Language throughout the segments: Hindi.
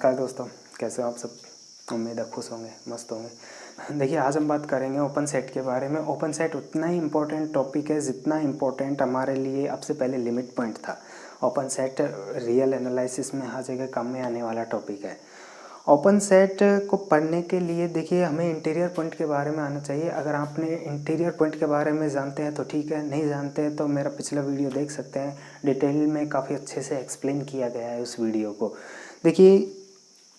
नमस्कार दोस्तों, कैसे हो आप सब। उम्मीद है खुश होंगे, मस्त होंगे। देखिए, आज हम बात करेंगे ओपन सेट के बारे में। ओपन सेट उतना ही इम्पोर्टेंट टॉपिक है जितना इम्पोर्टेंट हमारे लिए अब से पहले लिमिट पॉइंट था। ओपन सेट रियल एनालिसिस में हर जगह काम में आने वाला टॉपिक है। ओपन सेट को पढ़ने के लिए देखिए हमें इंटीरियर पॉइंट के बारे में आना चाहिए। अगर आपने इंटीरियर पॉइंट के बारे में जानते हैं तो ठीक है, नहीं जानते हैं तो मेरा पिछला वीडियो देख सकते हैं। डिटेल में काफ़ी अच्छे से एक्सप्लेन किया गया है उस वीडियो को। देखिए,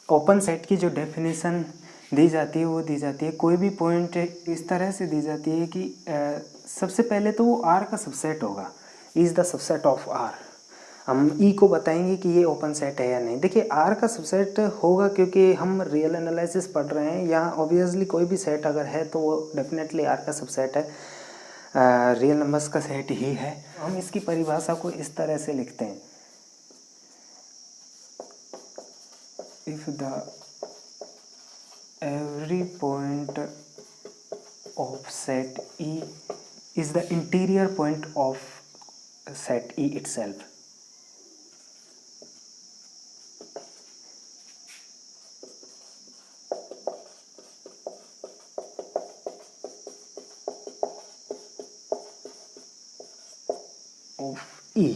ओपन सेट की जो डेफिनेशन दी जाती है वो दी जाती है, कोई भी पॉइंट इस तरह से दी जाती है कि सबसे पहले तो वो आर का सबसेट होगा, is the subset of R. हम ई को बताएंगे कि ये ओपन सेट है या नहीं। देखिए, आर का सबसेट होगा क्योंकि हम रियल एनालिसिस पढ़ रहे हैं। यहाँ ऑब्वियसली कोई भी सेट अगर है तो वो डेफिनेटली आर का सबसेट है, रियल नंबर्स का सेट ही है। हम इसकी परिभाषा को इस तरह से लिखते हैं, if the every point of set E is the interior point of set E itself. Of E,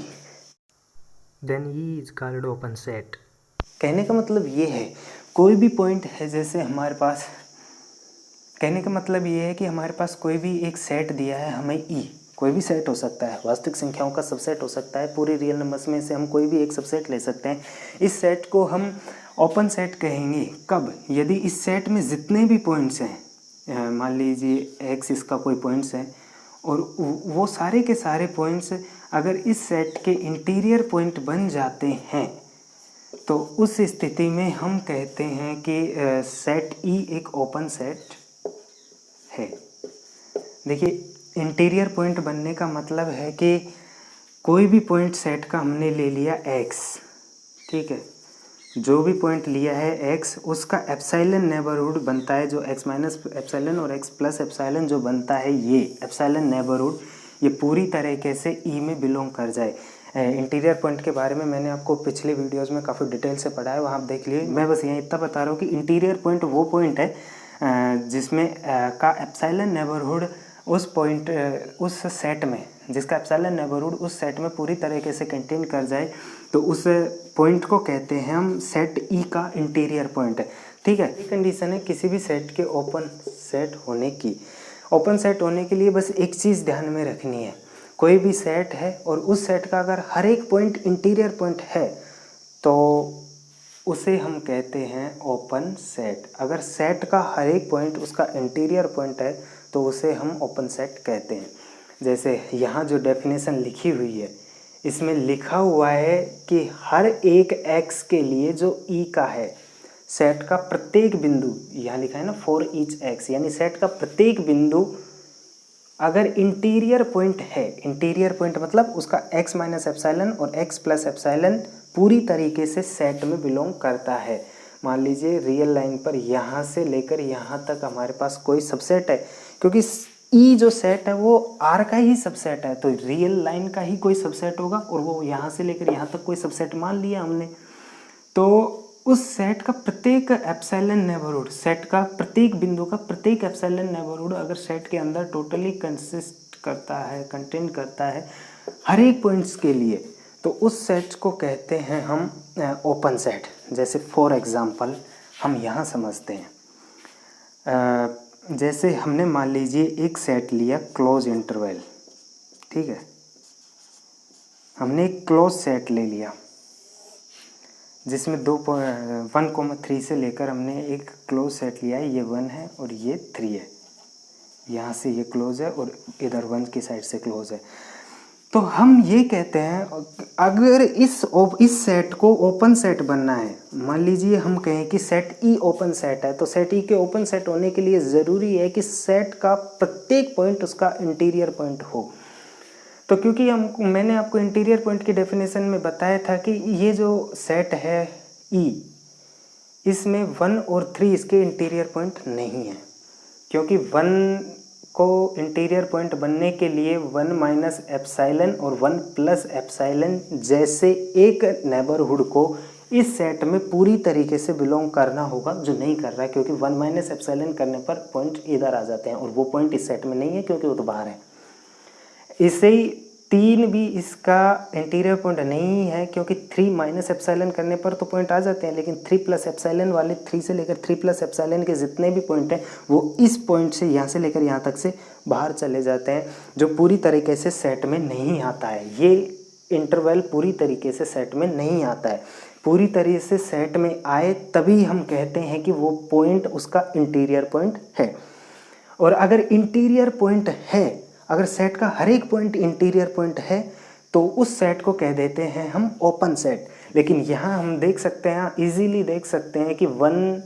then E is called open set. कहने का मतलब ये है, कोई भी पॉइंट है, जैसे हमारे पास, कहने का मतलब ये है कि हमारे पास कोई भी एक सेट दिया है हमें ई, कोई भी सेट हो सकता है, वास्तविक संख्याओं का सबसेट हो सकता है, पूरे रियल नंबर्स में से हम कोई भी एक सबसेट ले सकते हैं। इस सेट को हम ओपन सेट कहेंगे कब, यदि इस सेट में जितने भी पॉइंट्स हैं, मान लीजिए एक्स इसका कोई पॉइंट्स है और वो सारे के सारे पॉइंट्स अगर इस सेट के इंटीरियर पॉइंट बन जाते हैं तो उस स्थिति में हम कहते हैं कि सेट ई एक ओपन सेट है। देखिए, इंटीरियर पॉइंट बनने का मतलब है कि कोई भी पॉइंट सेट का हमने ले लिया एक्स, ठीक है, जो भी पॉइंट लिया है एक्स, उसका एप्सिलॉन नेबरहुड बनता है, जो एक्स माइनस एप्सिलॉन और एक्स प्लस एप्सिलॉन जो बनता है, ये एप्सिलॉन नेबरहुड ये पूरी तरीके से ई में बिलोंग कर जाए। इंटीरियर पॉइंट के बारे में मैंने आपको पिछले वीडियोस में काफ़ी डिटेल से पढ़ा है, वहाँ आप देख लीजिए। मैं बस यहाँ इतना बता रहा हूँ कि इंटीरियर पॉइंट वो पॉइंट है जिसमें का एप्सिलॉन नेबरहुड उस पॉइंट उस सेट में, जिसका एप्सिलॉन नेबरहुड उस सेट में पूरी तरीके से कंटेन कर जाए, तो उस पॉइंट को कहते हैं हम सेट ई का इंटीरियर पॉइंट है। ठीक है, ये कंडीशन है किसी भी सेट के ओपन सेट होने की। ओपन सेट होने के लिए बस एक चीज़ ध्यान में रखनी है, कोई भी सेट है और उस सेट का अगर हर एक पॉइंट इंटीरियर पॉइंट है तो उसे हम कहते हैं ओपन सेट। अगर सेट का हर एक पॉइंट उसका इंटीरियर पॉइंट है तो उसे हम ओपन सेट कहते हैं। जैसे यहाँ जो डेफिनेशन लिखी हुई है, इसमें लिखा हुआ है कि हर एक एक्स के लिए जो ई का है, सेट का प्रत्येक बिंदु, यहाँ लिखा है ना फॉर ईच एक्स, यानी सेट का प्रत्येक बिंदु अगर इंटीरियर पॉइंट है, इंटीरियर पॉइंट मतलब उसका x माइनस एप्सिलॉन और x प्लस एप्सिलॉन पूरी तरीके से सेट में बिलोंग करता है। मान लीजिए रियल लाइन पर यहाँ से लेकर यहाँ तक हमारे पास कोई सबसेट है, क्योंकि ई जो सेट है वो आर का ही सबसेट है, तो रियल लाइन का ही कोई सबसेट होगा और वो यहाँ से लेकर यहाँ तक कोई सबसेट मान लिया हमने, तो उस सेट का प्रत्येक एप्सिलॉन नेबरहुड, सेट का प्रत्येक बिंदु का प्रत्येक एप्सिलॉन नेबरहुड अगर सेट के अंदर टोटली कंसिस्ट करता है, कंटेन करता है हर एक पॉइंट्स के लिए, तो उस सेट को कहते हैं हम ओपन सेट। जैसे फॉर एग्जांपल हम यहाँ समझते हैं, जैसे हमने मान लीजिए एक सेट लिया क्लोज इंटरवल, ठीक है, हमने एक क्लोज सेट ले लिया जिसमें 1,3 से लेकर हमने एक क्लोज सेट लिया है, ये 1 है और ये 3 है, यहाँ से ये क्लोज है और इधर 1 की साइड से क्लोज है। तो हम ये कहते हैं अगर इस सेट को ओपन सेट बनना है, मान लीजिए हम कहें कि सेट ई ओपन सेट है, तो सेट ई के ओपन सेट होने के लिए ज़रूरी है कि सेट का प्रत्येक पॉइंट उसका इंटीरियर पॉइंट हो। तो क्योंकि मैंने आपको इंटीरियर पॉइंट की डेफिनेशन में बताया था कि ये जो सेट है ई, इसमें 1 और 3 इसके इंटीरियर पॉइंट नहीं है, क्योंकि 1 को इंटीरियर पॉइंट बनने के लिए 1 माइनस एप्सिलॉन और 1 प्लस एप्सिलॉन जैसे एक नेबरहुड को इस सेट में पूरी तरीके से बिलोंग करना होगा, जो नहीं कर रहा है, क्योंकि 1 माइनस एप्सिलॉन करने पर पॉइंट इधर आ जाते हैं और वो पॉइंट इस सेट में नहीं है क्योंकि वो तो बाहर है। इसे ही 3 भी इसका इंटीरियर पॉइंट नहीं है क्योंकि 3 माइनस एप्सिलॉन करने पर तो पॉइंट आ जाते हैं, लेकिन 3 प्लस एप्सिलॉन वाले 3 से लेकर 3 प्लस एप्सिलॉन के जितने भी पॉइंट हैं वो इस पॉइंट से यहाँ से लेकर यहाँ तक से बाहर चले जाते हैं, जो पूरी तरीके से सेट में नहीं आता है। ये इंटरवल पूरी तरीके से सेट में नहीं आता है। पूरी तरीके से सेट में आए तभी हम कहते हैं कि वो पॉइंट उसका इंटीरियर पॉइंट है। और अगर इंटीरियर पॉइंट है, अगर सेट का हर एक पॉइंट इंटीरियर पॉइंट है तो उस सेट को कह देते हैं हम ओपन सेट। लेकिन यहाँ हम देख सकते हैं, इजीली देख सकते हैं कि 1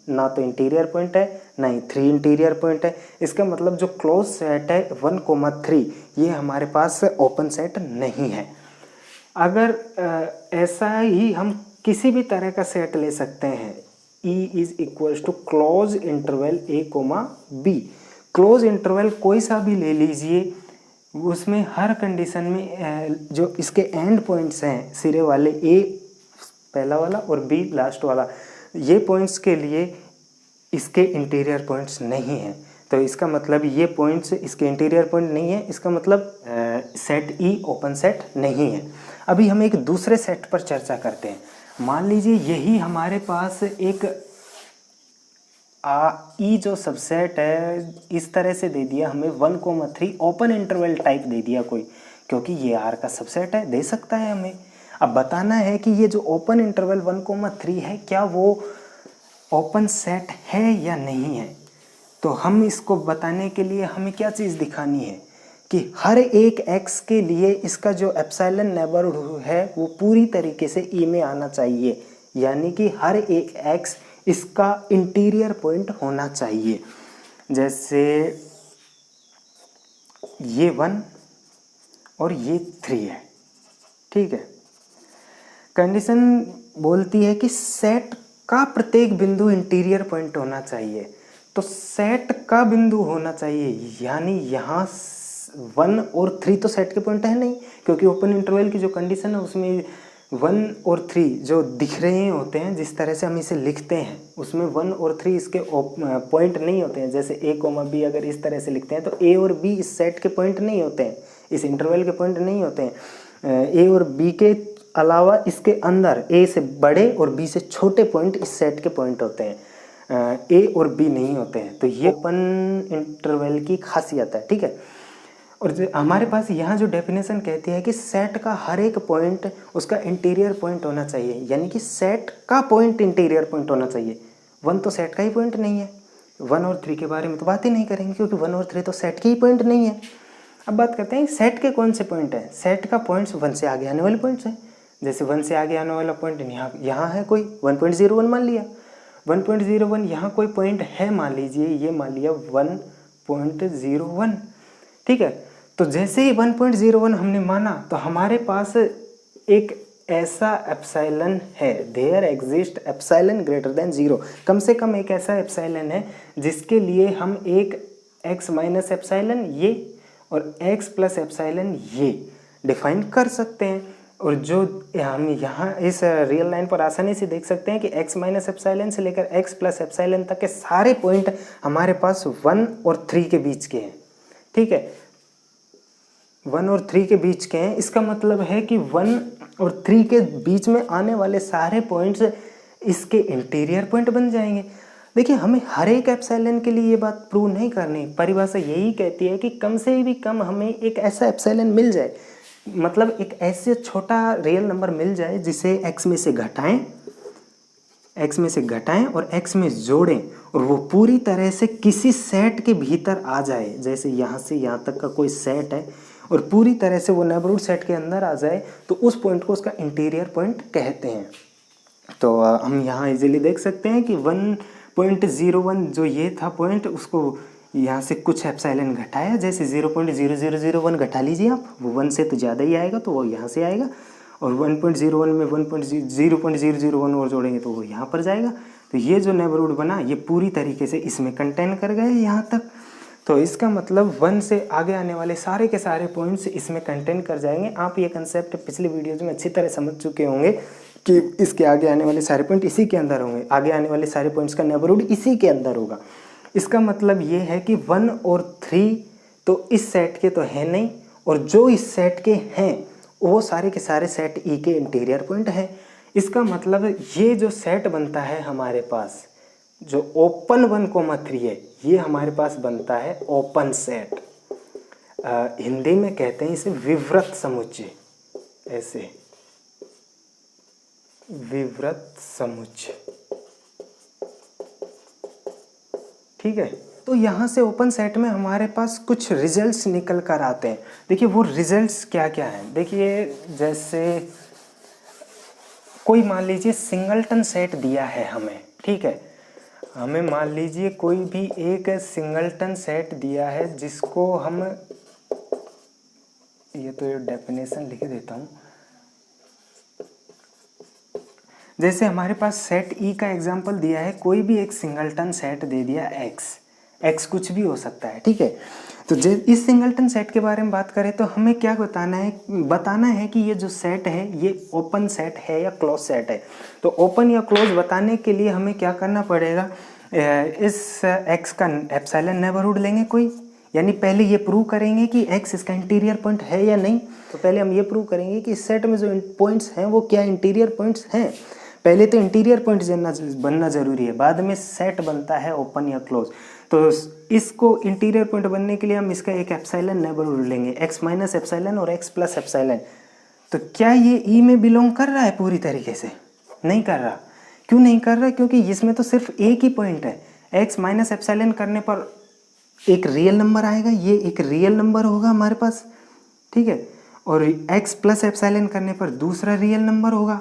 ना तो इंटीरियर पॉइंट है ना ही 3 इंटीरियर पॉइंट है। इसका मतलब जो क्लोज सेट है 1,3 ये हमारे पास ओपन सेट नहीं है। अगर ऐसा ही हम किसी भी तरह का सेट ले सकते हैं, E is equals to close interval A, B। Close interval कोई सा भी ले लीजिए, उसमें हर कंडीशन में जो इसके एंड पॉइंट्स हैं सिरे वाले, A पहला वाला और B लास्ट वाला, ये पॉइंट्स के लिए इसके इंटीरियर पॉइंट्स नहीं हैं। तो इसका मतलब ये पॉइंट्स इसके इंटीरियर पॉइंट नहीं है, इसका मतलब सेट E ओपन सेट नहीं है। अभी हम एक दूसरे सेट पर चर्चा करते हैं। मान लीजिए यही हमारे पास एक ई जो सबसेट है इस तरह से दे दिया हमें 1,3 ओपन इंटरवल टाइप दे दिया कोई, क्योंकि ये आर का सबसेट है, दे सकता है हमें। अब बताना है कि ये जो ओपन इंटरवल 1,3 है क्या वो ओपन सेट है या नहीं है। तो हम इसको बताने के लिए हमें क्या चीज़ दिखानी है कि हर एक x के लिए इसका जो एप्सिलॉन नेबरहुड है वो पूरी तरीके से ई में आना चाहिए, यानी कि हर एक x इसका इंटीरियर पॉइंट होना चाहिए। जैसे ये 1 और ये 3 है, ठीक है। कंडीशन बोलती है कि सेट का प्रत्येक बिंदु इंटीरियर पॉइंट होना चाहिए। तो सेट का बिंदु होना चाहिए, यानी यहाँ 1 और 3 तो सेट के पॉइंट है नहीं, क्योंकि ओपन इंटरवल की जो कंडीशन है उसमें 1 और 3 जो दिख रहे होते हैं, जिस तरह से हम इसे लिखते हैं उसमें 1 और 3 इसके पॉइंट नहीं होते हैं। जैसे A, B अगर इस तरह से लिखते हैं तो A और B इस सेट के पॉइंट नहीं होते हैं, इस इंटरवल के पॉइंट नहीं होते हैं। A और B के अलावा इसके अंदर A से बड़े और B से छोटे पॉइंट इस सेट के पॉइंट होते हैं, A और B नहीं होते हैं। तो ये ओपन इंटरवल की खासियत है, ठीक है। और हमारे पास यहाँ जो डेफिनेशन कहती है कि सेट का हर एक पॉइंट उसका इंटीरियर पॉइंट होना चाहिए, यानी कि सेट का पॉइंट इंटीरियर पॉइंट होना चाहिए। 1 तो सेट का ही पॉइंट नहीं है, 1 और 3 के बारे में तो बात ही नहीं करेंगे क्योंकि 1 और 3 तो सेट के ही पॉइंट नहीं है। अब बात करते हैं सेट के कौन से पॉइंट हैं। सेट का पॉइंट्स 1 से आगे आने वाले पॉइंट्स हैं। जैसे 1 से आगे आने वाला पॉइंट यहाँ है कोई 1.01 मान लिया, 1.01 यहाँ कोई पॉइंट है मान लीजिए, ये मान लिया 1.01, ठीक है। तो जैसे ही 1.01 हमने माना तो हमारे पास एक ऐसा एप्सिलॉन है, there exist epsilon greater than 0। कम से कम एक ऐसा एप्सिलॉन है जिसके लिए हम एक x माइनस एप्सिलॉन ये और x प्लस एप्सिलॉन ये डिफाइन कर सकते हैं। और जो हम यहाँ इस रियल लाइन पर आसानी से देख सकते हैं कि x माइनस एप्सिलॉन से लेकर x प्लस एप्सिलॉन तक के सारे पॉइंट हमारे पास 1 और 3 के बीच के हैं, ठीक है। 1 और 3 के बीच के हैं, इसका मतलब है कि 1 और 3 के बीच में आने वाले सारे पॉइंट्स इसके इंटीरियर पॉइंट बन जाएंगे। देखिए हमें हर एक एप्सिलॉन के लिए ये बात प्रूव नहीं करनी, परिभाषा यही कहती है कि कम से भी कम हमें एक ऐसा एप्सिलॉन मिल जाए, मतलब एक ऐसे छोटा रियल नंबर मिल जाए जिसे x में से घटाएं और x में जोड़ें और वो पूरी तरह से किसी सेट के भीतर आ जाए। जैसे यहाँ से यहाँ तक का कोई सेट है और पूरी तरह से वो नेबरहुड सेट के अंदर आ जाए तो उस पॉइंट को उसका इंटीरियर पॉइंट कहते हैं। तो हम यहाँ इजीली देख सकते हैं कि 1.01 जो ये था पॉइंट, उसको यहाँ से कुछ एप्सिलॉन घटाया, जैसे 0.0001 घटा लीजिए आप, वो 1 से तो ज़्यादा ही आएगा तो वो यहाँ से आएगा, और 1.01 में 0.001 और जोड़ेंगे तो वो यहाँ पर जाएगा। तो ये जो नेबरहुड बना ये पूरी तरीके से इसमें कंटेन कर गए यहाँ तक। तो इसका मतलब 1 से आगे आने वाले सारे के सारे पॉइंट्स इसमें कंटेन कर जाएंगे। आप ये कंसेप्ट पिछले वीडियोज़ में अच्छी तरह समझ चुके होंगे कि इसके आगे आने वाले सारे पॉइंट इसी के अंदर होंगे, आगे आने वाले सारे पॉइंट्स का नेबरहुड इसी के अंदर होगा। इसका मतलब ये है कि 1 और 3 तो इस सेट के तो हैं नहीं, और जो इस सेट के हैं वो सारे के सारे सेट ई के इंटीरियर पॉइंट हैं। इसका मतलब ये जो सेट बनता है हमारे पास, जो ओपन 1,3 है, ये हमारे पास बनता है ओपन सेट। हिंदी में कहते हैं इसे विवृत समुच्चय, ऐसे विवृत समुच्चय, ठीक है। तो यहाँ से ओपन सेट में हमारे पास कुछ रिजल्ट्स निकल कर आते हैं। देखिए वो रिजल्ट्स क्या क्या हैं। देखिए जैसे कोई मान लीजिए सिंगलटन सेट दिया है हमें, ठीक है, हमें मान लीजिए कोई भी एक सिंगलटन सेट दिया है जिसको हम, ये तो डेफिनेशन लिख देता हूँ। जैसे हमारे पास सेट ई का एग्जांपल दिया है, कोई भी एक सिंगलटन सेट दे दिया एक्स कुछ भी हो सकता है, ठीक है। तो इस सिंगलटन सेट के बारे में बात करें तो हमें क्या बताना है कि ये जो सेट है ये ओपन सेट है या क्लोज सेट है। तो ओपन या क्लोज बताने के लिए हमें क्या करना पड़ेगा, इस एक्स का एप्सिलॉन नेबरहुड लेंगे कोई, यानी पहले ये प्रूव करेंगे कि एक्स इसका इंटीरियर पॉइंट है या नहीं। तो पहले हम ये प्रूव करेंगे कि इस सेट में जो पॉइंट्स हैं वो क्या इंटीरियर पॉइंट्स हैं। पहले तो इंटीरियर पॉइंट बनना ज़रूरी है, बाद में सेट बनता है ओपन या क्लोज। तो इसको इंटीरियर पॉइंट बनने के लिए हम इसका एक एप्सिलॉन नेबरहुड लेंगे, एक्स माइनस एप्सिलॉन और एक्स प्लस एप्सिलॉन। तो क्या ये ई में बिलोंग कर रहा है पूरी तरीके से? नहीं कर रहा। क्यों नहीं कर रहा? क्योंकि इसमें तो सिर्फ एक ही पॉइंट है। एक्स माइनस एप्सिलॉन करने पर एक रियल नंबर आएगा, ये एक रियल नंबर होगा हमारे पास, ठीक है। और एक्स प्लस एप्सिलॉन करने पर दूसरा रियल नंबर होगा,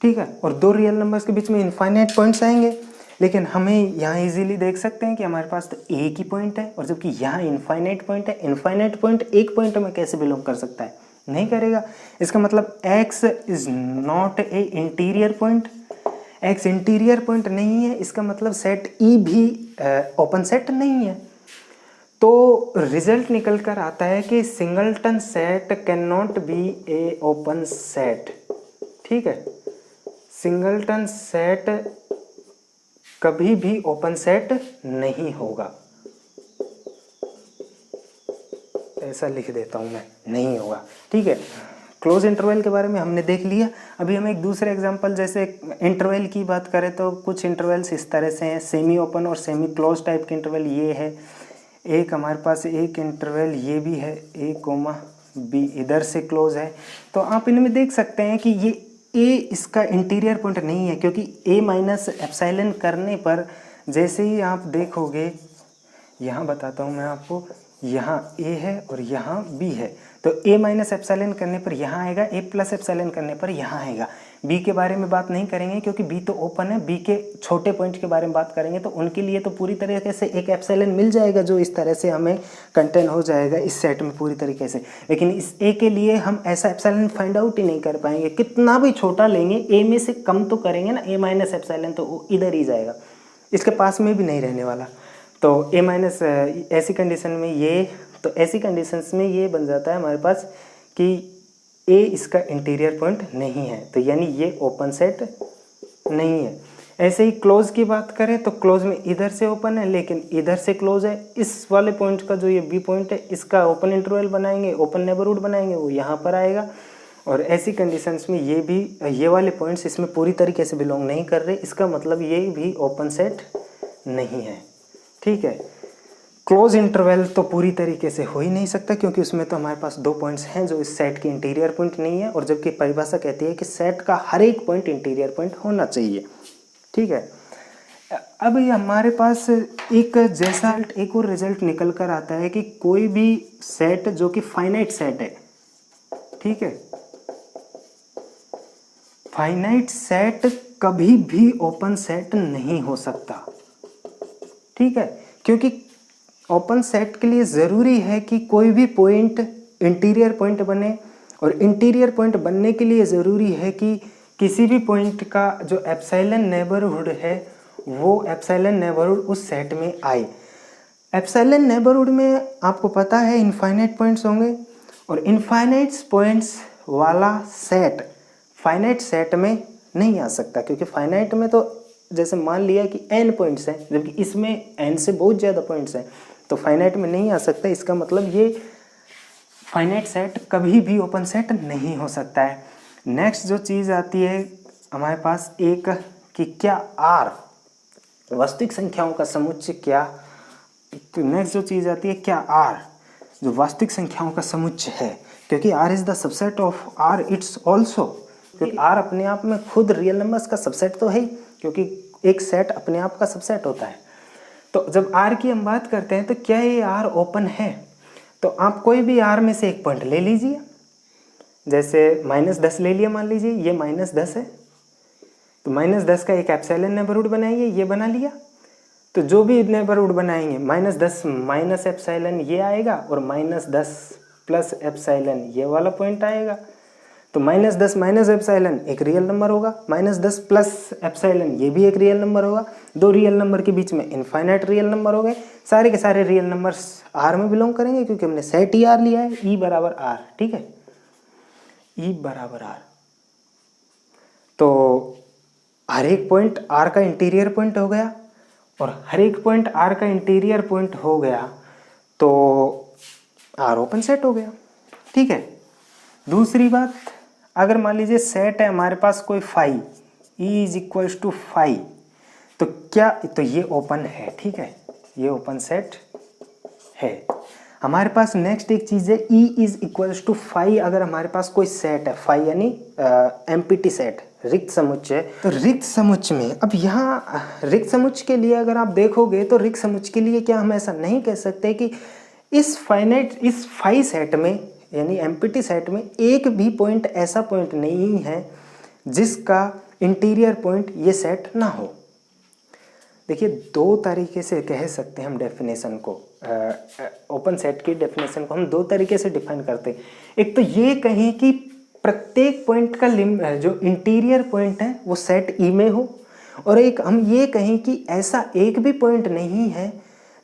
ठीक है। और दो रियल नंबर्स के बीच में इनफाइनाइट पॉइंट्स आएंगे। लेकिन हमें यहाँ इजीली देख सकते हैं कि हमारे पास तो एक ही पॉइंट है, और जबकि यहाँ इनफाइनाइट पॉइंट है। इनफाइनाइट पॉइंट एक पॉइंट में कैसे बिलोंग कर सकता है? नहीं करेगा। इसका मतलब x is not a interior point, x interior point नहीं है। इसका मतलब सेट ई भी ओपन सेट नहीं है। तो रिजल्ट निकल कर आता है कि singleton set can not be A open set, ठीक है। सिंगलटन सेट कभी भी ओपन सेट नहीं होगा, ऐसा लिख देता हूं मैं, नहीं होगा, ठीक है। क्लोज इंटरवल के बारे में हमने देख लिया। अभी हम एक दूसरे एग्जांपल, जैसे इंटरवल की बात करें तो कुछ इंटरवल्स इस तरह से हैं, सेमी ओपन और सेमी क्लोज टाइप के इंटरवल ये है। एक हमारे पास एक इंटरवल ये भी है, ए कोमा बी इधर से क्लोज है। तो आप इनमें देख सकते हैं कि ये ए इसका इंटीरियर पॉइंट नहीं है, क्योंकि ए माइनस एप्सिलॉन करने पर जैसे ही आप देखोगे, यहाँ बताता हूँ मैं आपको, यहाँ ए है और यहाँ बी है। तो ए माइनस एप्सिलॉन करने पर यहाँ आएगा, ए प्लस एप्सिलॉन करने पर यहाँ आएगा। बी के बारे में बात नहीं करेंगे क्योंकि बी तो ओपन है। बी के छोटे पॉइंट के बारे में बात करेंगे तो उनके लिए तो पूरी तरीके से एक एप्सिलॉन मिल जाएगा, जो इस तरह से हमें कंटेन हो जाएगा इस सेट में पूरी तरीके से। लेकिन इस ए के लिए हम ऐसा एप्सिलॉन फाइंड आउट ही नहीं कर पाएंगे। कितना भी छोटा लेंगे, ए में से कम तो करेंगे ना, ए माइनस एप्सिलॉन तो वो इधर ही जाएगा, इसके पास में भी नहीं रहने वाला। तो ए माइनस ऐसी कंडीशन में ये, तो ऐसी कंडीशंस में ये बन जाता है हमारे पास कि ए इसका इंटीरियर पॉइंट नहीं है, तो यानी ये ओपन सेट नहीं है। ऐसे ही क्लोज की बात करें तो क्लोज में इधर से ओपन है लेकिन इधर से क्लोज है। इस वाले पॉइंट का जो ये बी पॉइंट है, इसका ओपन इंटरवल बनाएंगे, ओपन नेबरहुड बनाएंगे, वो यहाँ पर आएगा। और ऐसी कंडीशंस में ये भी, ये वाले पॉइंट्स इसमें पूरी तरीके से बिलोंग नहीं कर रहे, इसका मतलब ये भी ओपन सेट नहीं है, ठीक है। क्लोज इंटरवल तो पूरी तरीके से हो ही नहीं सकता, क्योंकि उसमें तो हमारे पास दो पॉइंट्स हैं जो इस सेट के इंटीरियर पॉइंट नहीं है, और जबकि परिभाषा कहती है कि सेट का हर एक पॉइंट इंटीरियर पॉइंट होना चाहिए, ठीक है। अब ये हमारे पास एक और रिजल्ट निकल कर आता है कि कोई भी सेट जो कि फाइनाइट सेट है, ठीक है, फाइनाइट सेट कभी भी ओपन सेट नहीं हो सकता, ठीक है। क्योंकि ओपन सेट के लिए ज़रूरी है कि कोई भी पॉइंट इंटीरियर पॉइंट बने, और इंटीरियर पॉइंट बनने के लिए ज़रूरी है कि किसी भी पॉइंट का जो एप्सिलॉन नेबरहुड है वो एप्सिलॉन नेबरहुड उस सेट में आए। एप्सिलॉन नेबरहुड में आपको पता है इनफाइनाइट पॉइंट्स होंगे, और इनफाइनाइट पॉइंट्स वाला सेट फाइनाइट सेट में नहीं आ सकता, क्योंकि फाइनाइट में तो जैसे मान लिया कि n पॉइंट्स हैं, जबकि इसमें n से बहुत ज़्यादा पॉइंट्स हैं, तो फाइनाइट में नहीं आ सकता। इसका मतलब ये फाइनाइट सेट कभी भी ओपन सेट नहीं हो सकता है। नेक्स्ट जो चीज़ आती है हमारे पास एक कि क्या R वास्तविक संख्याओं का समुच्चय क्या, तो नेक्स्ट जो चीज़ आती है क्या R जो वास्तविक संख्याओं का समुच्चय है, क्योंकि R is the subset of R it's also, क्योंकि R अपने आप में खुद रियल नंबर्स का सबसेट तो है ही, क्योंकि एक सेट अपने आप का सबसेट होता है। तो जब R की हम बात करते हैं तो क्या ये R ओपन है, तो आप कोई भी R में से एक पॉइंट ले लीजिए, जैसे -10 ले लिया, मान लीजिए ये -10 है, तो -10 का एक एप्सिलॉन नेबरहुड बनाइए, ये बना लिया। तो जो भी नेबरहुड बनाएंगे -10 माइनस एप्सिलॉन ये आएगा और -10 प्लस एप्सिलॉन ये वाला पॉइंट आएगा। तो -10 माइनस एप्सिलॉन एक रियल नंबर होगा, -10 प्लस एप्सिलॉन ये भी एक रियल नंबर होगा। दो रियल नंबर के बीच में इनफाइनाइट रियल नंबर हो गए। सारे के सारे रियल नंबर्स R में बिलोंग करेंगे, क्योंकि हमने सेट ही R लिया है, E बराबर R, ठीक है, E बराबर R। तो हर एक पॉइंट R का इंटीरियर पॉइंट हो गया, और हर एक पॉइंट R का इंटीरियर पॉइंट हो गया तो R ओपन सेट हो गया, ठीक है। दूसरी बात, अगर मान लीजिए सेट है हमारे पास कोई phi, E is equals to phi, तो क्या, तो ये ओपन है, ठीक है, ये ओपन सेट है। हमारे पास नेक्स्ट एक चीज़ है E is equals to phi. अगर हमारे पास कोई सेट है, फाई यानी एम्प्टी सेट, रिक्त समुच्चय, तो रिक्त समुच्चय में, अब यहाँ रिक्त समुच्चय के लिए अगर आप देखोगे तो रिक्त समुच्चय के लिए क्या हम ऐसा नहीं कह सकते कि इस फाई सेट में यानी एम्प्टी सेट में एक भी पॉइंट ऐसा पॉइंट नहीं है जिसका इंटीरियर पॉइंट ये सेट ना हो। देखिए, दो तरीके से कह सकते हैं हम डेफिनेशन को, ओपन सेट की डेफिनेशन को हम दो तरीके से डिफाइन करते हैं। एक तो ये कहें कि प्रत्येक पॉइंट का जो इंटीरियर पॉइंट है वो सेट ई में हो, और एक हम ये कहें कि ऐसा एक भी पॉइंट नहीं है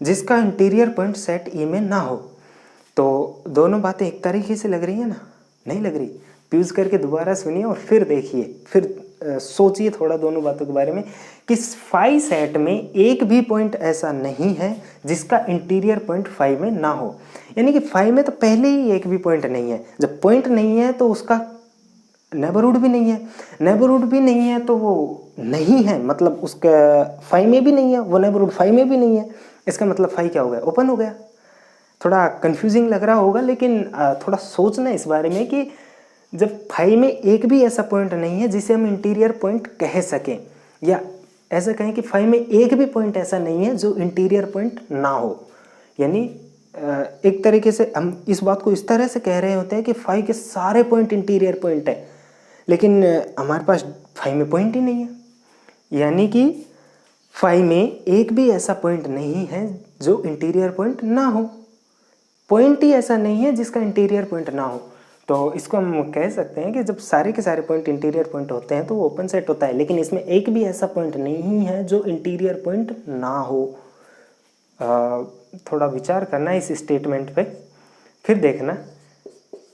जिसका इंटीरियर पॉइंट सेट ई में ना हो। तो दोनों बातें एक तरीके से लग रही है ना? नहीं लग रही? प्यूज करके दोबारा सुनिए और फिर देखिए, फिर सोचिए थोड़ा दोनों बातों के बारे में कि फाई सेट में एक भी पॉइंट ऐसा नहीं है जिसका इंटीरियर पॉइंट फाई में ना हो। यानी कि फाई में तो पहले ही एक भी पॉइंट नहीं है। जब पॉइंट नहीं है तो उसका नेबरहुड भी नहीं है, नेबरहुड भी नहीं है तो वो नहीं है, मतलब उसका फाई में भी नहीं है, वो नेबरहुड फाई में भी नहीं है। इसका मतलब फाई क्या हो गया? ओपन हो गया। थोड़ा कंफ्यूजिंग लग रहा होगा, लेकिन थोड़ा सोचना इस बारे में कि जब फाई में एक भी ऐसा पॉइंट नहीं है जिसे हम इंटीरियर पॉइंट कह सकें, या ऐसा कहें कि फाई में एक भी पॉइंट ऐसा नहीं है जो इंटीरियर पॉइंट ना हो। यानी एक तरीके से हम इस बात को इस तरह से कह रहे होते हैं कि फाई के सारे पॉइंट इंटीरियर पॉइंट है, लेकिन हमारे पास फाई में पॉइंट ही नहीं है। यानी कि फाई में एक भी ऐसा पॉइंट नहीं है जो इंटीरियर पॉइंट ना हो, पॉइंट ही ऐसा नहीं है जिसका इंटीरियर पॉइंट ना हो। तो इसको हम कह सकते हैं कि जब सारे के सारे पॉइंट इंटीरियर पॉइंट होते हैं तो वो ओपन सेट होता है, लेकिन इसमें एक भी ऐसा पॉइंट नहीं है जो इंटीरियर पॉइंट ना हो। थोड़ा विचार करना इस स्टेटमेंट पे, फिर देखना।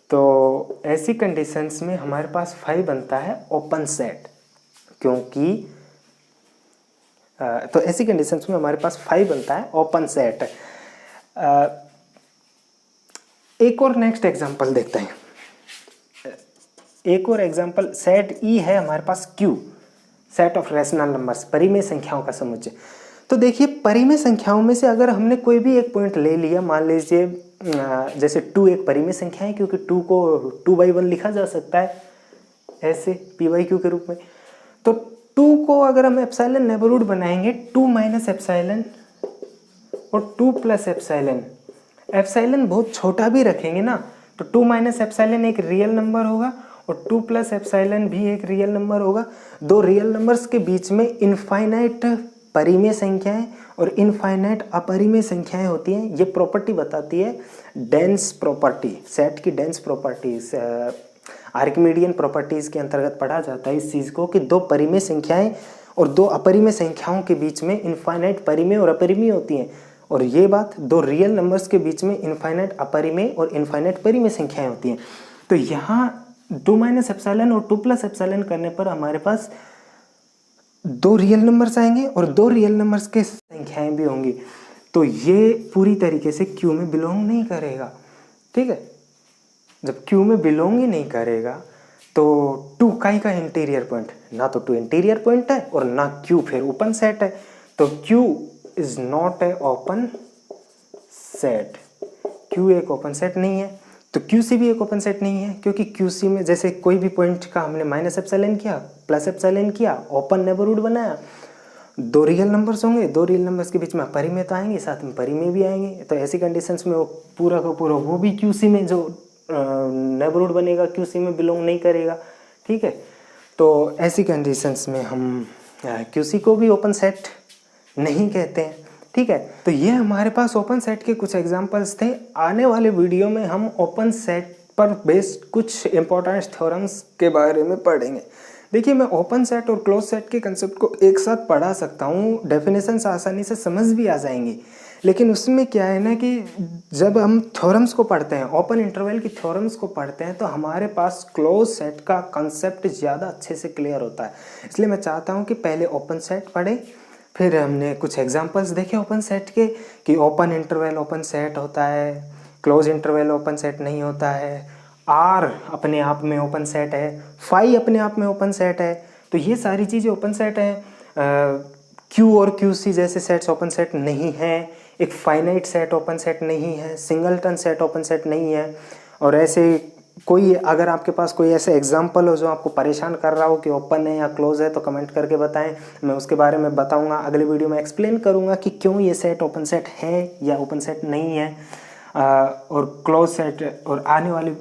तो ऐसी कंडीशंस में हमारे पास फाई बनता है ओपन सेट, क्योंकि तो ऐसी कंडीशंस में हमारे पास फाई बनता है ओपन सेट। एक और नेक्स्ट एग्जांपल देखते हैं। एक और एग्जांपल, सेट ई है हमारे पास Q, set of rational numbers, परिमेय संख्याओं का समुच्चय। तो देखिए, परिमेय संख्याओं में से अगर हमने कोई भी एक पॉइंट ले लिया, मान लीजिए जैसे 2 एक परिमेय संख्या है, क्योंकि 2 को 2/1 लिखा जा सकता है ऐसे p/q के रूप में। तो 2 को अगर हम एप्सिलॉन नेबरहुड बनाएंगे, 2 माइनस एप्सिलॉन और 2 प्लस एप्सिलॉन, एप्सिलॉन बहुत छोटा भी रखेंगे ना, तो 2 माइनस एप्सिलॉन एक रियल नंबर होगा और 2 प्लस एप्सिलॉन भी एक रियल नंबर होगा। दो रियल नंबर्स के बीच में इनफाइनाइट परिमेय संख्याएं और इनफाइनाइट अपरिमेय संख्याएं होती हैं। ये प्रॉपर्टी बताती है डेंस प्रॉपर्टी, सेट की डेंस प्रॉपर्टीज, आर्किमिडियन प्रॉपर्टीज के अंतर्गत पढ़ा जाता है इस चीज़ को कि दो परिमेय संख्याएं और दो अपरिमेय संख्याओं के बीच में इनफाइनाइट परिमेय और अपरिमेय होती हैं। और ये बात दो रियल नंबर्स के बीच में इनफाइनाइट अपरिमेय और इनफाइनाइट परिमेय संख्याएं होती हैं। तो यहाँ 2 माइनस एप्सिलॉन और 2 प्लस एप्सिलॉन करने पर हमारे पास 2 रियल नंबर्स आएंगे और 2 रियल नंबर्स के संख्याएं भी होंगी। तो ये पूरी तरीके से क्यू में बिलोंग नहीं करेगा, ठीक है। जब क्यू में बिलोंग ही नहीं करेगा तो 2 का इंटीरियर पॉइंट, ना तो 2 इंटीरियर पॉइंट है और ना क्यू फिर ओपन सेट है। तो Q is not a open set, Q एक ओपन सेट नहीं है। तो क्यूसी भी एक ओपन सेट नहीं है, क्योंकि क्यूसी में जैसे कोई भी पॉइंट का हमने माइनस एप्सिलॉन किया, प्लस एप्सिलॉन किया, ओपन नेबरहुड बनाया, 2 रियल नंबर्स होंगे, 2 रियल नंबर्स के बीच में परिमेय तो आएंगे, साथ में परिमेय भी आएंगे। तो ऐसी कंडीशंस में वो पूरा का पूरा वो भी क्यूसी में जो नेबरहुड बनेगा क्यूसी में बिलोंग नहीं करेगा, ठीक है। तो ऐसी कंडीशंस में हम क्यूसी को भी ओपन सेट नहीं कहते हैं, ठीक है। तो ये हमारे पास ओपन सेट के कुछ एग्जांपल्स थे। आने वाले वीडियो में हम ओपन सेट पर बेस्ड कुछ इंपॉर्टेंट थ्योरम्स के बारे में पढ़ेंगे। देखिए, मैं ओपन सेट और क्लोज सेट के कंसेप्ट को एक साथ पढ़ा सकता हूँ, डेफिनेशंस आसानी से समझ भी आ जाएंगी, लेकिन उसमें क्या है ना कि जब हम थ्योरम्स को पढ़ते हैं, ओपन इंटरवल की थ्योरम्स को पढ़ते हैं, तो हमारे पास क्लोज सेट का कंसेप्ट ज़्यादा अच्छे से क्लियर होता है। इसलिए मैं चाहता हूँ कि पहले ओपन सेट पढ़ें, फिर हमने कुछ एग्जांपल्स देखे ओपन सेट के कि ओपन इंटरवल ओपन सेट होता है, क्लोज इंटरवल ओपन सेट नहीं होता है, आर अपने आप में ओपन सेट है, फाई अपने आप में ओपन सेट है। तो ये सारी चीज़ें ओपन सेट हैं। क्यू और क्यू सी जैसे सेट्स ओपन सेट नहीं हैं, एक फाइनाइट सेट ओपन सेट नहीं है, सिंगलटन सेट ओपन सेट नहीं है। और ऐसे कोई अगर आपके पास कोई ऐसे एग्जांपल हो जो आपको परेशान कर रहा हो कि ओपन है या क्लोज है, तो कमेंट करके बताएं, मैं उसके बारे में बताऊंगा। अगले वीडियो में एक्सप्लेन करूंगा कि क्यों ये सेट ओपन सेट है या ओपन सेट नहीं है, और क्लोज सेट, और आने वाली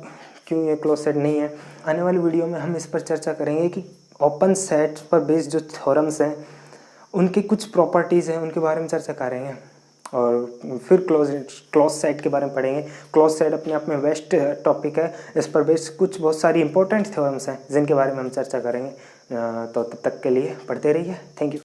क्यों ये क्लोज सेट नहीं है। आने वाली वीडियो में हम इस पर चर्चा करेंगे कि ओपन सेट पर बेस्ड जो थ्योरम्स हैं उनकी कुछ प्रॉपर्टीज़ हैं, उनके बारे में चर्चा करेंगे, और फिर क्लोज सेट के बारे में पढ़ेंगे। क्लोज सेट अपने आप में बेस्ट टॉपिक है, इस पर बेस्ड कुछ बहुत सारी इंपॉर्टेंट थ्योरम्स हैं जिनके बारे में हम चर्चा करेंगे। तो तब तक के लिए पढ़ते रहिए। Thank you.